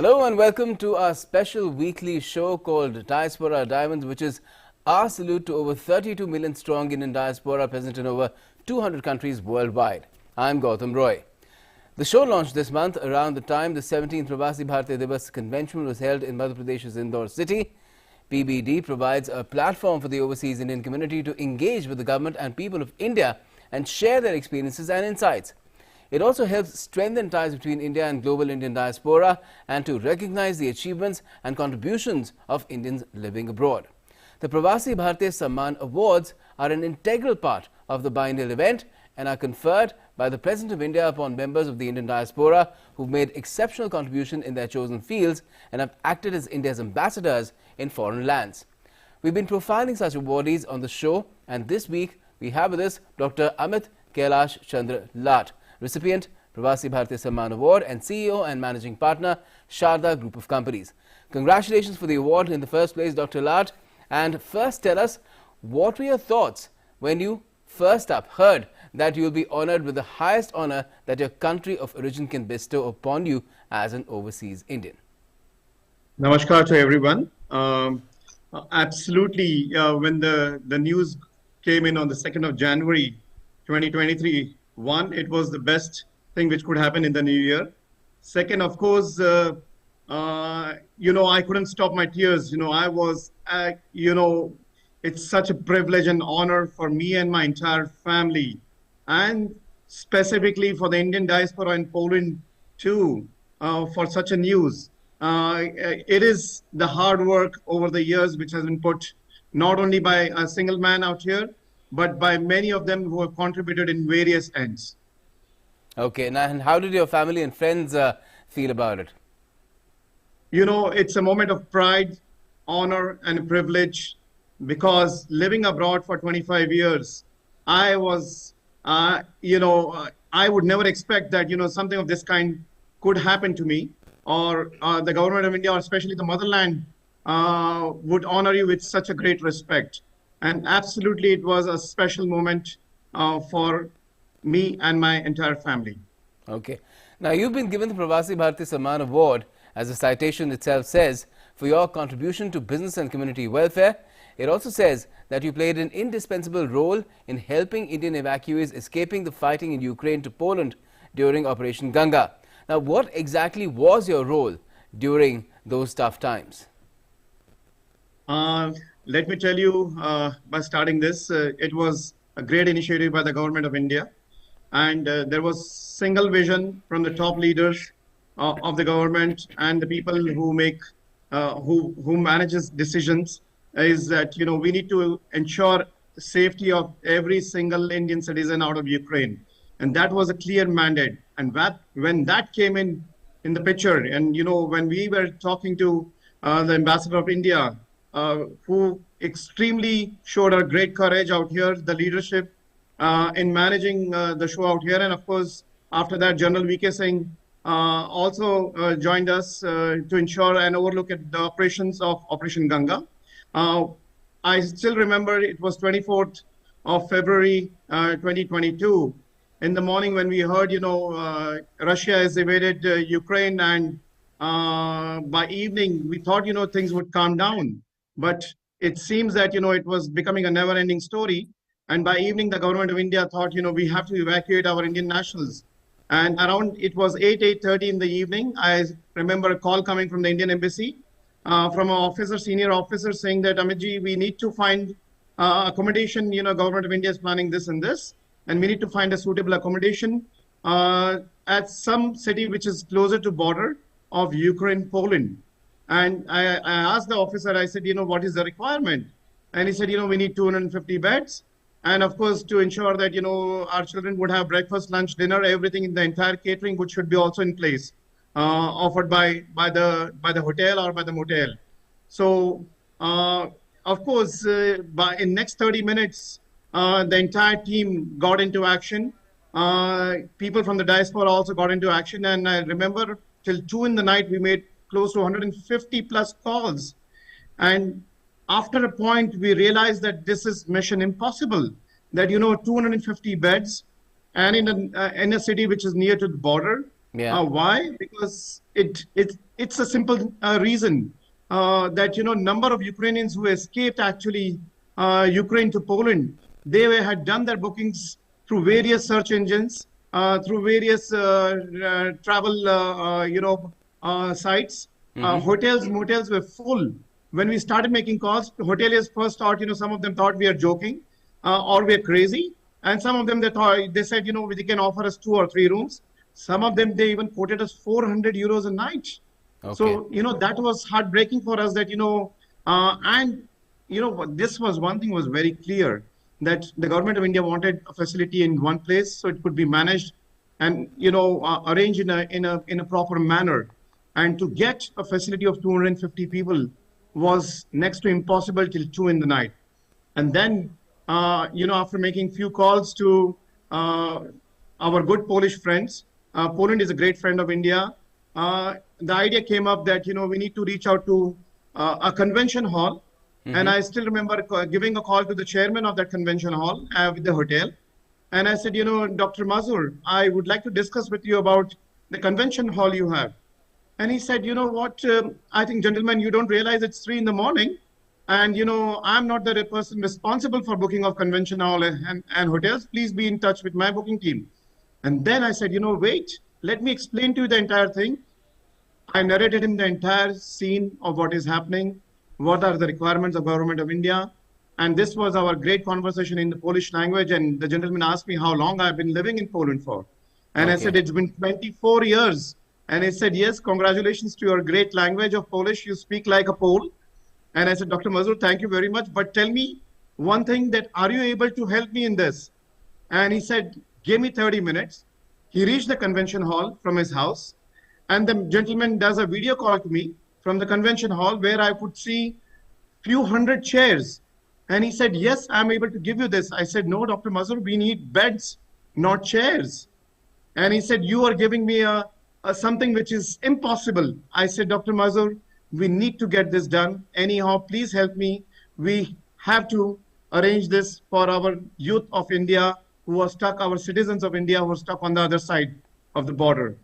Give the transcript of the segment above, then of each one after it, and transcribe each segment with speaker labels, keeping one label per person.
Speaker 1: Hello and welcome to our special weekly show called Diaspora Diamonds, which is our salute to over 32 million strong Indian diaspora present in over 200 countries worldwide. I'm Gautam Roy. The show launched this month around the time the 17th Pravasi Bharatiya convention was held in Madhya Pradesh's Indore city. PBD provides a platform for the overseas Indian community to engage with the government and people of India and share their experiences and insights. It also helps strengthen ties between India and global Indian diaspora and to recognize the achievements and contributions of Indians living abroad. The Pravasi Bharatiya Samman Awards are an integral part of the biennial event and are conferred by the President of India upon members of the Indian diaspora who've made exceptional contribution in their chosen fields and have acted as India's ambassadors in foreign lands. We've been profiling such awardees on the show, and this week we have with us Dr. Amit, Kailash, Chandra, Lath, recipient Pravasi Bharatiya Samman Award and CEO and Managing Partner, Sharda Group of Companies. Congratulations for the award in the first place, Dr. Lath. And first tell us, what were your thoughts when you first up heard that you will be honoured with the highest honour that your country of origin can bestow upon you as an overseas Indian?
Speaker 2: Namaskar to everyone. Absolutely, when the news came in on the 2nd of January 2023, one, it was the best thing which could happen in the new year. Second, of course, I couldn't stop my tears. It's such a privilege and honor for me and my entire family, and specifically for the Indian diaspora in Poland too, for such a news. It is the hard work over the years which has been put not only by a single man out here, but by many of them who have contributed in various ends.
Speaker 1: Okay, now, and how did your family and friends feel about it?
Speaker 2: It's a moment of pride, honor, and privilege, because living abroad for 25 years, I was, I would never expect that, something of this kind could happen to me, or the government of India, or especially the motherland, would honor you with such a great respect. And absolutely, it was a special moment for me and my entire family.
Speaker 1: Okay. Now, you've been given the Pravasi Bharatiya Samman Award, as the citation itself says, for your contribution to business and community welfare. It also says that you played an indispensable role in helping Indian evacuees escaping the fighting in Ukraine to Poland during Operation Ganga. Now, what exactly was your role during those tough times?
Speaker 2: Let me tell you, by starting this, it was a great initiative by the government of India. And there was single vision from the top leaders of the government and the people who make, who manages decisions, is that, we need to ensure the safety of every single Indian citizen out of Ukraine. And that was a clear mandate. And when that came in the picture, and, when we were talking to the ambassador of India, who extremely showed a great courage out here, the leadership in managing the show out here. And of course, after that, General V.K. Singh also joined us to ensure and overlook at the operations of Operation Ganga. I still remember it was 24th of February 2022. In the morning when we heard, Russia has invaded Ukraine, and by evening, we thought, things would calm down. But it seems that, it was becoming a never-ending story. And by evening, the government of India thought, we have to evacuate our Indian nationals. And around, it was 8:30 in the evening, I remember a call coming from the Indian embassy, from an officer, senior officer, saying that, Amitji, we need to find accommodation, government of India is planning this and this, and we need to find a suitable accommodation at some city which is closer to border of Ukraine, Poland. And I asked the officer, I said, what is the requirement? And he said, we need 250 beds. And of course, to ensure that, our children would have breakfast, lunch, dinner, everything in the entire catering, which should be also in place, offered by the hotel or by the motel. So, of course, in next 30 minutes, the entire team got into action. People from the diaspora also got into action. And I remember till 2 in the night, we made close to 150 plus calls. And after a point, we realized that this is mission impossible, that, 250 beds and in a city which is near to the border,
Speaker 1: Yeah.
Speaker 2: Why? Because it's a simple reason that number of Ukrainians who escaped actually Ukraine to Poland, they had done their bookings through various search engines, through various travel sites.
Speaker 1: Mm-hmm.
Speaker 2: Hotels, motels were full. When we started making calls, hoteliers first thought, some of them thought we are joking or we are crazy, and some of them they said, they can offer us 2 or 3 rooms. Some of them, they even quoted us 400 euros a night.
Speaker 1: Okay.
Speaker 2: So, that was heartbreaking for us that, and, this was one thing was very clear that the government of India wanted a facility in one place so it could be managed and, arranged in a proper manner. And to get a facility of 250 people was next to impossible till 2 in the night. And then, after making few calls to our good Polish friends, Poland is a great friend of India. The idea came up that we need to reach out to a convention hall, and
Speaker 1: Mm-hmm.
Speaker 2: I still remember giving a call to the chairman of that convention hall with the hotel, and I said, Dr. Mazur, I would like to discuss with you about the convention hall you have. And he said, you know what? I think, gentlemen, you don't realize it's 3 in the morning. And, I'm not the person responsible for booking of convention hall and hotels. Please be in touch with my booking team. And then I said, wait, let me explain to you the entire thing. I narrated him the entire scene of what is happening, what are the requirements of government of India. And this was our great conversation in the Polish language. And the gentleman asked me how long I've been living in Poland for. And I said,
Speaker 1: Okay.
Speaker 2: it's been 24 years. And he said, yes, congratulations to your great language of Polish. You speak like a Pole. And I said, Dr. Mazur, thank you very much. But tell me one thing that are you able to help me in this? And he said, give me 30 minutes. He reached the convention hall from his house. And the gentleman does a video call to me from the convention hall where I could see few hundred chairs. And he said, yes, I'm able to give you this. I said, no, Dr. Mazur, we need beds, not chairs. And he said, you are giving me a something which is impossible. I said, Dr. Mazur, we need to get this done. Anyhow, please help me. We have to arrange this for our youth of India who are stuck, our citizens of India who are stuck on the other side of the border.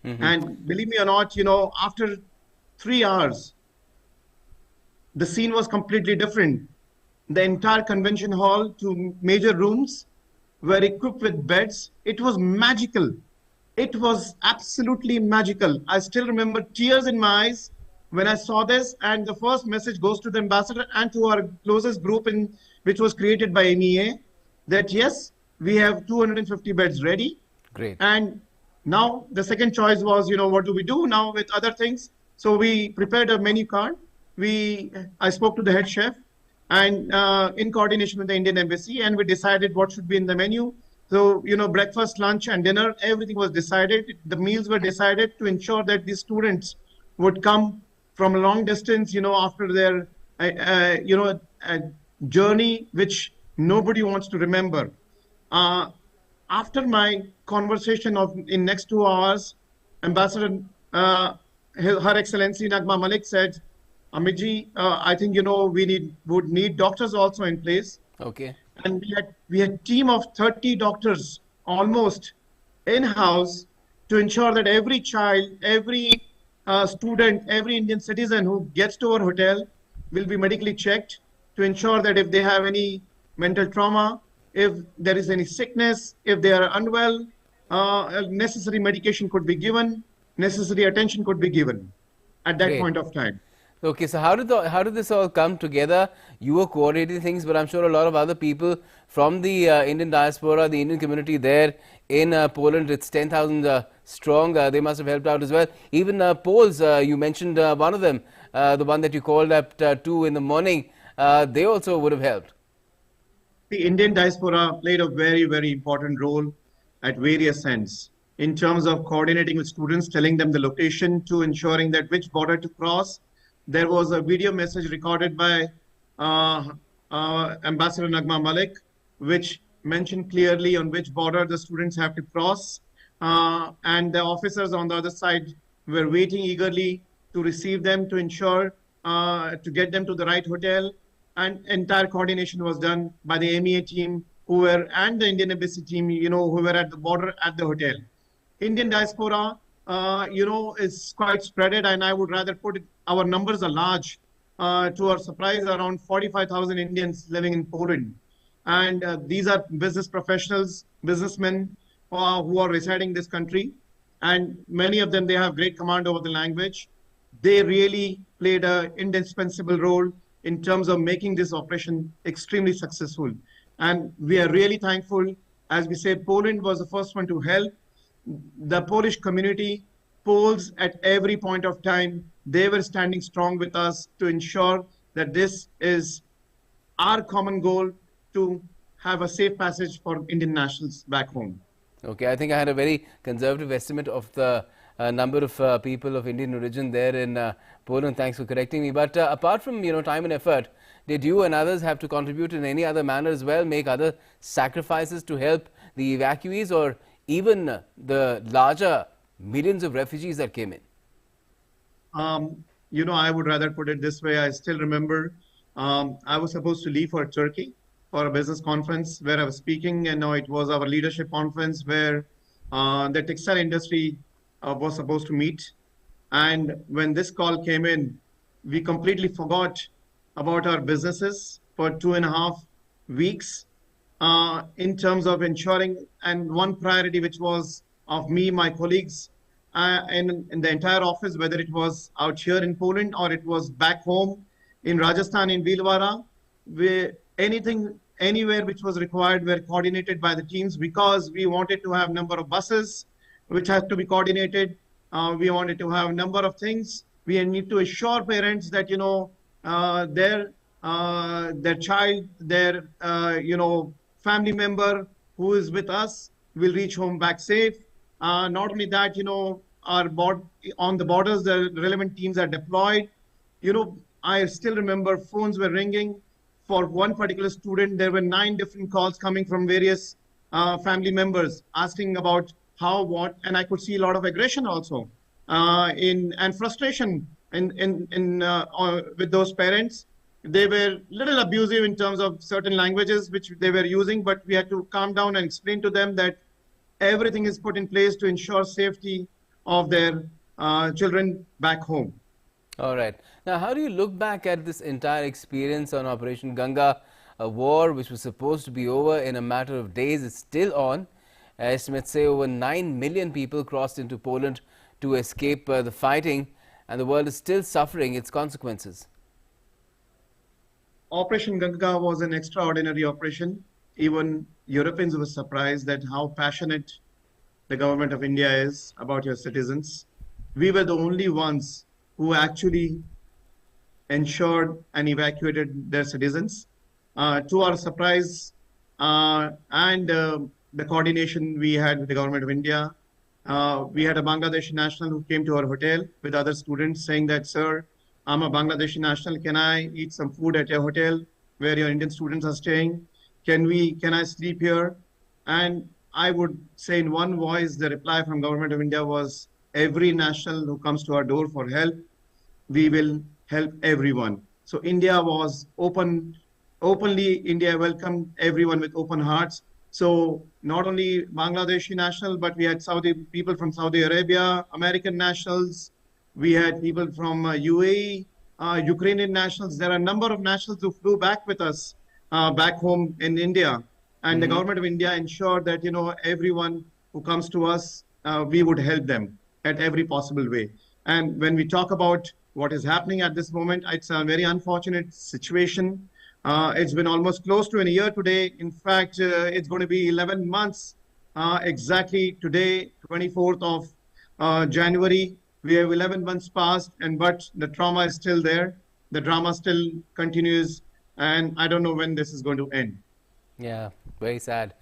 Speaker 1: Mm-hmm.
Speaker 2: And believe me or not, after 3 hours, the scene was completely different. The entire convention hall to major rooms were equipped with beds. It was magical. It was absolutely magical. I still remember tears in my eyes when I saw this. And the first message goes to the ambassador and to our closest group, which was created by MEA, that yes, we have 250 beds ready.
Speaker 1: Great.
Speaker 2: And now the second choice was, what do we do now with other things? So we prepared a menu card. I spoke to the head chef and in coordination with the Indian Embassy, and we decided what should be in the menu. So, breakfast, lunch, and dinner, everything was decided. The meals were decided to ensure that these students would come from a long distance, after their, journey, which nobody wants to remember. After my conversation in next 2 hours, Ambassador, Her Excellency Nagma Malik said, Amit, I think, would need doctors also in place.
Speaker 1: Okay.
Speaker 2: And we had team of 30 doctors almost in-house to ensure that every child, every student, every Indian citizen who gets to our hotel will be medically checked to ensure that if they have any mental trauma, if there is any sickness, if they are unwell, necessary medication could be given, necessary attention could be given at that
Speaker 1: Great.
Speaker 2: point of time.
Speaker 1: Okay, so how did this all come together? You were coordinating things, but I'm sure a lot of other people from the Indian diaspora, the Indian community there in Poland, it's 10,000 strong. They must have helped out as well. Even Poles, you mentioned one of them, the one that you called at 2 in the morning. They also would have helped.
Speaker 2: The Indian diaspora played a very, very important role at various ends in terms of coordinating with students, telling them the location, to ensuring that which border to cross. There was a video message recorded by Ambassador Nagma Malik, which mentioned clearly on which border the students have to cross. And the officers on the other side were waiting eagerly to receive them, to ensure to get them to the right hotel. And entire coordination was done by the MEA team and the Indian Embassy team, who were at the border at the hotel. Indian diaspora, is quite spreaded, and I would rather put it, our numbers are large. To our surprise, around 45,000 Indians living in Poland. And these are business professionals, businessmen who are residing in this country. And many of them, they have great command over the language. They really played an indispensable role in terms of making this operation extremely successful. And we are really thankful. As we say, Poland was the first one to help. The Polish community, Poles at every point of time, they were standing strong with us to ensure that this is our common goal to have a safe passage for Indian nationals back home.
Speaker 1: Okay, I think I had a very conservative estimate of the number of people of Indian origin there in Poland. Thanks for correcting me. But apart from time and effort, did you and others have to contribute in any other manner as well, make other sacrifices to help the evacuees or even the larger millions of refugees that came in?
Speaker 2: I would rather put it this way. I still remember I was supposed to leave for Turkey for a business conference where I was speaking, and it was our leadership conference where the textile industry was supposed to meet. And when this call came in, we completely forgot about our businesses for 2.5 weeks in terms of ensuring, and one priority which was of me, my colleagues, in the entire office, whether it was out here in Poland or it was back home in Rajasthan, in Bhilwara, where anything, anywhere which was required were coordinated by the teams, because we wanted to have number of buses which had to be coordinated. We wanted to have a number of things. We need to assure parents that, their child, their, family member who is with us will reach home back safe. Not only that, on the borders, the relevant teams are deployed. I still remember phones were ringing. For one particular student, there were 9 different calls coming from various family members asking about how, what, and I could see a lot of aggression also and frustration with those parents. They were little abusive in terms of certain languages which they were using, but we had to calm down and explain to them that everything is put in place to ensure safety of their children back home.
Speaker 1: All right. Now, how do you look back at this entire experience on Operation Ganga? A war which was supposed to be over in a matter of days is still on. Estimates say over 9 million people crossed into Poland to escape the fighting, and the world is still suffering its consequences.
Speaker 2: Operation Ganga was an extraordinary operation. Even Europeans were surprised at how passionate the government of India is about your citizens. We were the only ones who actually ensured and evacuated their citizens. To our surprise and the coordination we had with the government of India, we had a Bangladeshi national who came to our hotel with other students saying that, "Sir, I'm a Bangladeshi national. Can I eat some food at your hotel where your Indian students are staying? Can I sleep here?" And I would say in one voice, the reply from government of India was, "Every national who comes to our door for help, we will help everyone." So India was openly India welcomed everyone with open hearts. So not only Bangladeshi national, but we had people from Saudi Arabia, American nationals. We had people from UAE, Ukrainian nationals. There are a number of nationals who flew back with us back home in India. And the government of India ensured that, everyone who comes to us, we would help them at every possible way. And when we talk about what is happening at this moment, it's a very unfortunate situation. It's been almost close to a year today. In fact, it's going to be 11 months exactly today, 24th of January. We have 11 months past, but the trauma is still there. The drama still continues, and I don't know when this is going to end.
Speaker 1: Yeah, very sad.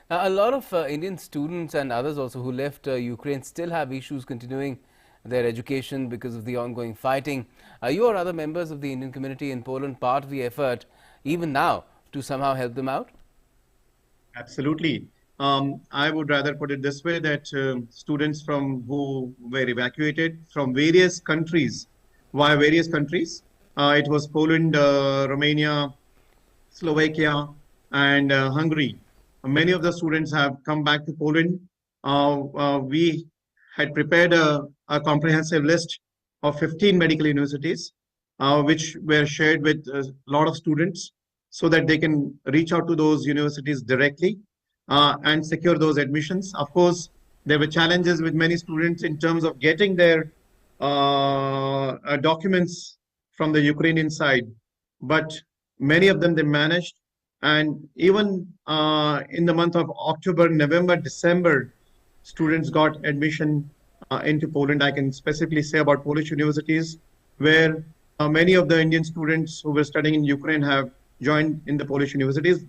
Speaker 1: Now, a lot of Indian students and others also who left Ukraine still have issues continuing their education because of the ongoing fighting. Are you or other members of the Indian community in Poland part of the effort, even now, to somehow help them out?
Speaker 2: Absolutely. I would rather put it this way, that students who were evacuated from various countries, via various countries, it was Poland, Romania, Slovakia, and Hungary. Many of the students have come back to Poland, we had prepared a comprehensive list of 15 medical universities, which were shared with a lot of students so that they can reach out to those universities directly and secure those admissions. Of course, there were challenges with many students in terms of getting their documents from the Ukrainian side, but many of them they managed. And even in the month of October, November, December, students got admission into Poland. I can specifically say about Polish universities, where many of the Indian students who were studying in Ukraine have joined in the Polish universities.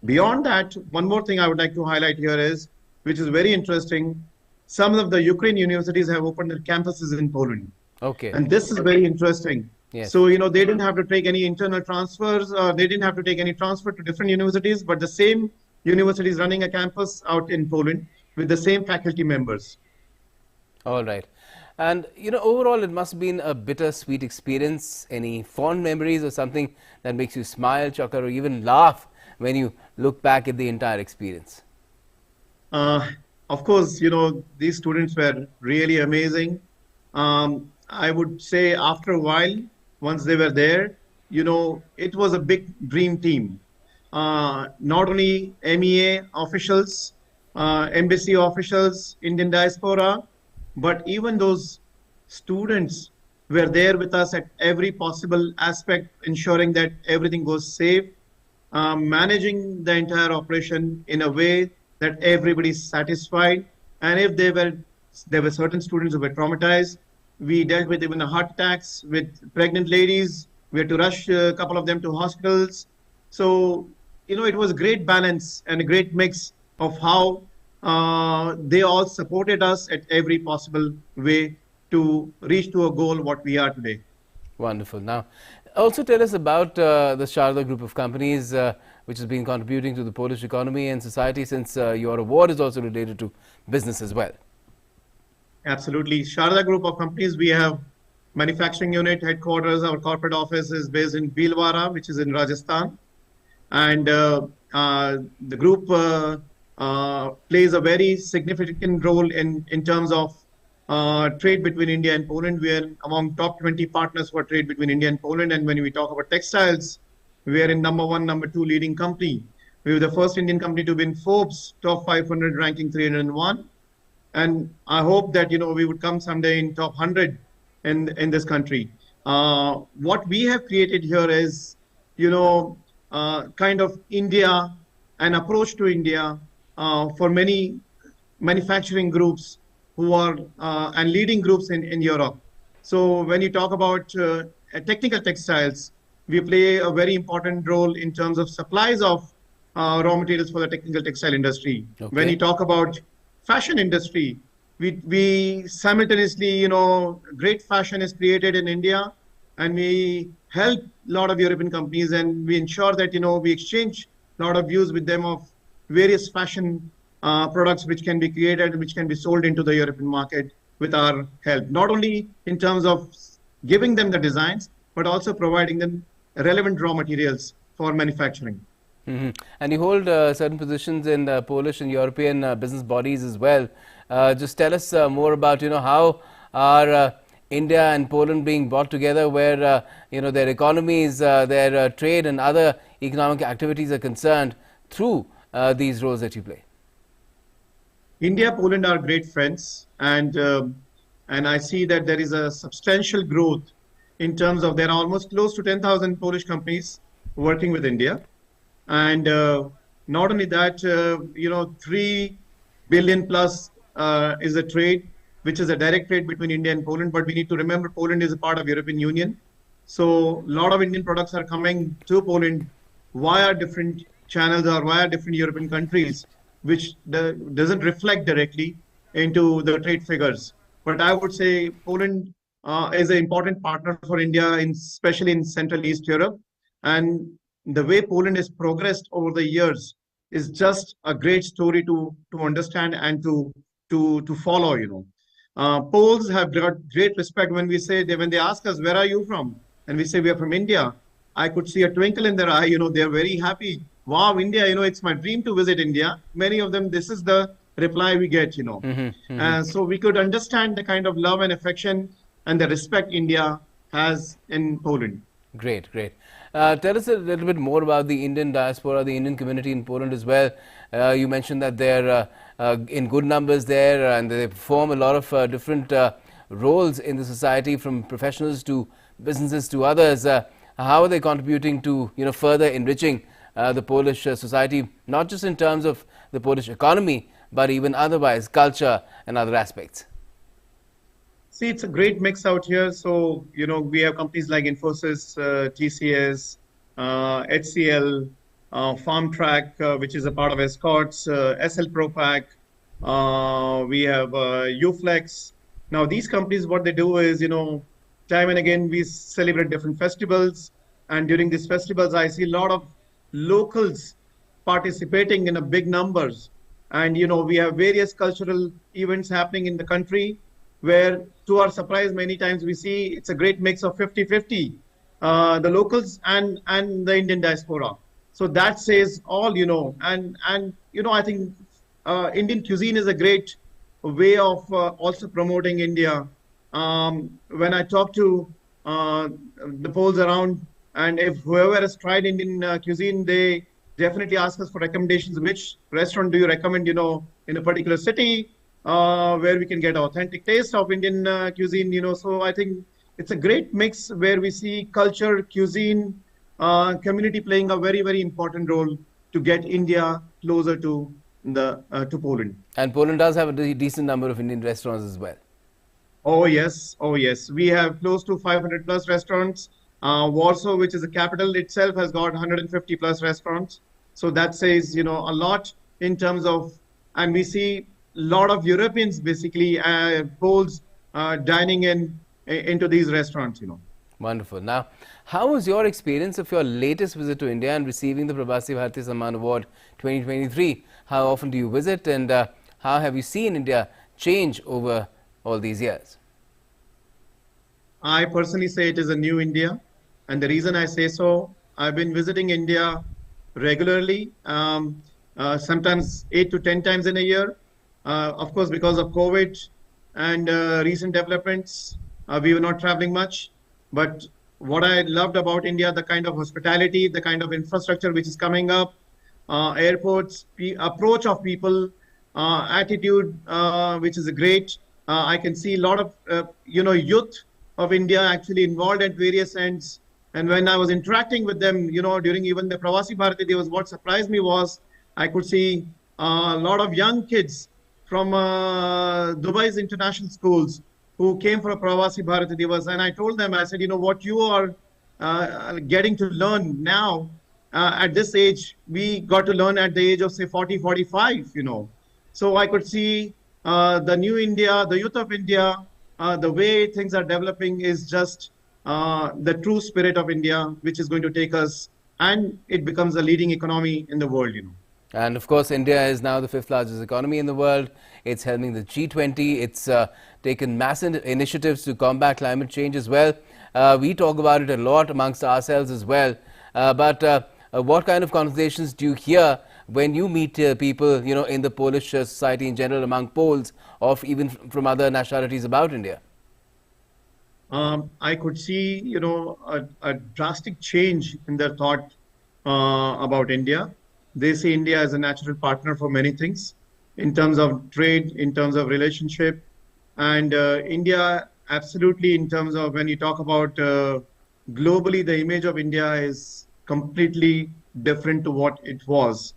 Speaker 2: Beyond that, one more thing I would like to highlight here is, which is very interesting, some of the Ukraine universities have opened their campuses in Poland.
Speaker 1: Okay.
Speaker 2: And this is very interesting.
Speaker 1: Yes.
Speaker 2: So, they didn't have to take any internal transfers. They didn't have to take any transfer to different universities, but the same university is running a campus out in Poland with the same faculty members.
Speaker 1: All right. And, overall, it must have been a bittersweet experience. Any fond memories or something that makes you smile, chuckle, or even laugh when you look back at the entire experience?
Speaker 2: Of course, these students were really amazing. I would say after a while, once they were there, it was a big dream team. Not only MEA officials, embassy officials, Indian diaspora, but even those students were there with us at every possible aspect, ensuring that everything goes safe, managing the entire operation in a way that everybody's satisfied. And if there were certain students who were traumatized, we dealt with even heart attacks with pregnant ladies. We had to rush a couple of them to hospitals. So, it was a great balance and a great mix of how they all supported us at every possible way to reach to a goal what we are today.
Speaker 1: Wonderful. Now, also tell us about the Sharda group of companies which has been contributing to the Polish economy and society, since your award is also related to business as well.
Speaker 2: Absolutely. Sharda group of companies, we have manufacturing unit headquarters. Our corporate office is based in Bhilwara, which is in Rajasthan. And the group plays a very significant role in terms of trade between India and Poland. We are among top 20 partners for trade between India and Poland. And when we talk about textiles, we are in number 1, number 2 leading company. We were the first Indian company to win Forbes top 500 ranking 301. And I hope that, we would come someday in top 100 in this country. What we have created here is, kind of India, an approach to India for many manufacturing groups who are and leading groups in Europe. So when you talk about technical textiles, we play a very important role in terms of supplies of raw materials for the technical textile industry.
Speaker 1: Okay.
Speaker 2: When you talk about fashion industry, we simultaneously, great fashion is created in India, and we help a lot of European companies, and we ensure that, we exchange a lot of views with them of various fashion products which can be created, which can be sold into the European market with our help, not only in terms of giving them the designs, but also providing them relevant raw materials for manufacturing.
Speaker 1: Mm-hmm. And you hold certain positions in Polish and European business bodies as well. Just tell us more about, how are India and Poland being brought together, where, their economies, their trade and other economic activities are concerned through these roles that you play.
Speaker 2: India, Poland are great friends, and I see that there is a substantial growth in terms of there are almost close to 10,000 Polish companies working with India. And not only that, 3 billion plus is the trade, which is a direct trade between India and Poland. But we need to remember Poland is a part of European Union. So a lot of Indian products are coming to Poland via different channels or via different European countries, which doesn't reflect directly into the trade figures. But I would say Poland is an important partner for India, especially in Central East Europe. And the way Poland has progressed over the years is just a great story to understand and to follow. Poles have got great respect when when they ask us, where are you from? And we say we are from India. I could see a twinkle in their eye. They're very happy. Wow, India, it's my dream to visit India. Many of them, this is the reply we get, you know. So we could understand the kind of love and affection and the respect India has in Poland.
Speaker 1: Great, great. Tell us a little bit more about the Indian diaspora, the Indian community in Poland as well. You mentioned that they're in good numbers there, and they perform a lot of different roles in the society, from professionals to businesses to others. How are they contributing to, further enriching the Polish society, not just in terms of the Polish economy, but even otherwise, culture and other aspects?
Speaker 2: See, it's a great mix out here. So, we have companies like Infosys, TCS, HCL, FarmTrack, which is a part of Escorts, SL Propack. We have Uflex. Now, these companies, what they do is, time and again, we celebrate different festivals. And during these festivals, I see a lot of locals participating in a big numbers. And, we have various cultural events happening in the country, where, to our surprise, many times we see it's a great mix of 50-50, the locals and the Indian diaspora. So that says all, and I think Indian cuisine is a great way of also promoting India. When I talk to the Poles around, and if whoever has tried Indian cuisine, they definitely ask us for recommendations. Which restaurant do you recommend, in a particular city? Where we can get authentic taste of Indian cuisine, so I think it's a great mix where we see culture, cuisine, community playing a very, very important role to get India closer to Poland.
Speaker 1: And Poland does have a decent number of Indian restaurants as well.
Speaker 2: Oh yes, we have close to 500 plus restaurants. Warsaw, which is the capital itself, has got 150 plus restaurants. So that says, a lot in terms of, and we see lot of Europeans, basically Poles, dining into these restaurants.
Speaker 1: Wonderful. Now, how was your experience of your latest visit to India and receiving the Pravasi Bharatiya Samman Award 2023? How often do you visit, and how have you seen India change over all these years?
Speaker 2: I personally say it is a new India, and the reason I say so, I've been visiting India regularly, sometimes 8 to 10 times in a year. Of course, because of COVID and recent developments, we were not traveling much. But what I loved about India, the kind of hospitality, the kind of infrastructure which is coming up, airports, approach of people, attitude, which is great. I can see a lot of, youth of India actually involved at various ends. And when I was interacting with them, during even the Pravasi Bharatiya Day, what surprised me was I could see a lot of young kids from Dubai's international schools who came for a Pravasi Bharatiya Divas. And I told them, I said, what you are getting to learn now at this age, we got to learn at the age of, say, 40, 45, So I could see the new India, the youth of India, the way things are developing is just the true spirit of India, which is going to take us, and it becomes a leading economy in the world,
Speaker 1: And of course, India is now the 5th largest economy in the world. It's helming the G20. It's taken massive initiatives to combat climate change as well. We talk about it a lot amongst ourselves as well. But what kind of conversations do you hear when you meet people, in the Polish society in general, among Poles, or even from other nationalities about India?
Speaker 2: I could see, a drastic change in their thought about India. They see India as a natural partner for many things, in terms of trade, in terms of relationship, and India absolutely in terms of when you talk about globally, the image of India is completely different to what it was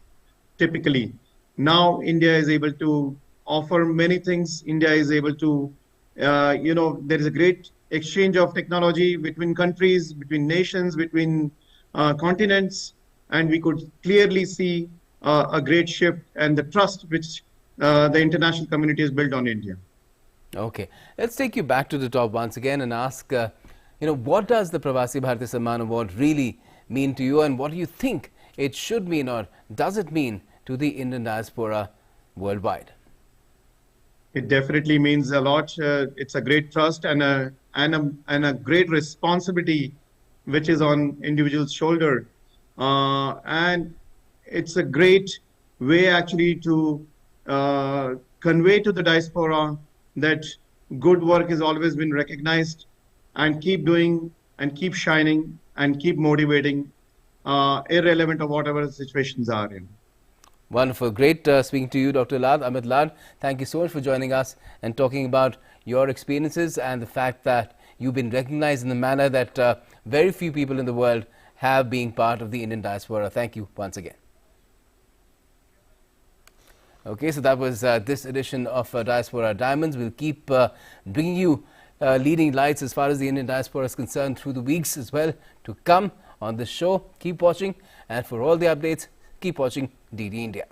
Speaker 2: typically. Now India is able to offer many things. India is able to, there is a great exchange of technology between countries, between nations, between continents. And we could clearly see a great shift and the trust which the international community has built on India.
Speaker 1: Okay, let's take you back to the top once again and ask, what does the Pravasi Bharatiya Samman Award really mean to you, and what do you think it should mean, or does it mean, to the Indian diaspora worldwide?
Speaker 2: It definitely means a lot. It's a great trust and a great responsibility which is on individual's shoulder. And it's a great way actually to convey to the diaspora that good work has always been recognized, and keep doing and keep shining and keep motivating, irrelevant of whatever the situations are in.
Speaker 1: Wonderful. Great speaking to you, Dr. Lath. Amit Lath, thank you so much for joining us and talking about your experiences and the fact that you've been recognized in the manner that very few people in the world have, being part of the Indian diaspora. Thank you once again. Okay, so that was this edition of Diaspora Diamonds. We'll keep bringing you leading lights as far as the Indian diaspora is concerned through the weeks as well to come on this show. Keep watching, and for all the updates, keep watching DD India.